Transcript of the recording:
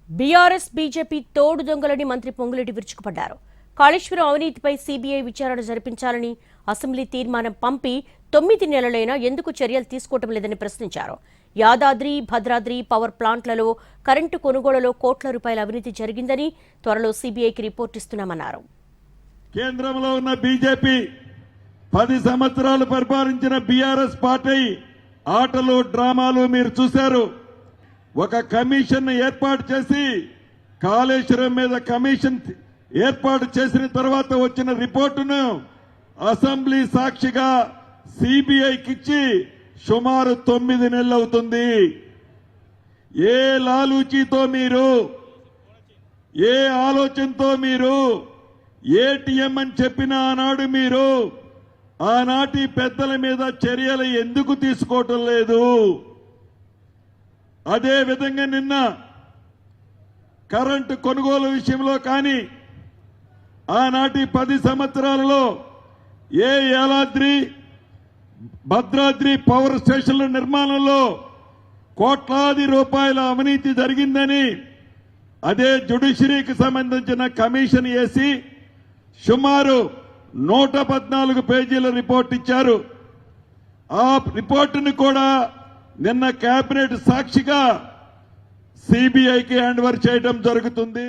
BRS BJP తోడు దొంగలని మంత్రి పొంగులేటి విరుచుకుపడ్డారు. కాళేశ్వరం అవినీతిపై సీబీఐ విచారణ జరిపించాలని అసెంబ్లీ తీర్మానం పంపి 9 నెలలైనా ఎందుకు చర్యలు తీసుకోవటం లేదని ప్రశ్నించారు. యాదాద్రి, భద్రాద్రి పవర్ ప్లాంట్లలో కరెంటు కొనుగోలులో కోట్ల రూపాయల అవినీతి జరిగిందని త్వరలో సీబీఐకి రిపోర్ట్ ఇస్తున్నామన్నారు. కేంద్రంలో ఉన్న బీజేపీ 10 సంవత్సరాలు పరిపాలించిన బీఆర్ఎస్ పార్టీ ఆటలు డ్రామాలు మీరు చూశారు. ఒక కమిషన్ ఏర్పాటు చేసి కాళేశ్వరం మీద కమిషన్ ఏర్పాటు చేసిన తర్వాత వచ్చిన రిపోర్టును అసెంబ్లీ సాక్షిగా సిబిఐకి ఇచ్చి సుమారు 9 నెలలు అవుతుంది. ఏ లాలూచీతో మీరు, ఏ ఆలోచనతో మీరు ఏటీఎం అని చెప్పిన ఆనాడు మీరు ఆనాటి పెద్దల మీద చర్యలు ఎందుకు తీసుకోవటం లేదు? అదే విధంగా నిన్న కరెంటు కొనుగోలు విషయంలో కానీ ఆనాటి 10 సంవత్సరాలలో ఏ యాదాద్రి, భద్రాద్రి పవర్ స్టేషన్ల నిర్మాణంలో కోట్లాది రూపాయల అవినీతి జరిగిందని అదే జ్యుడిషియరీకి సంబంధించిన కమిషన్ వేసి సుమారు 114 పేజీల రిపోర్ట్ ఇచ్చారు. ఆ రిపోర్టును కూడా నిన్న కేబినెట్ సాక్షిగా సిబిఐకి హ్యాండ్ ఓవర్ చేయడం జరుగుతుంది.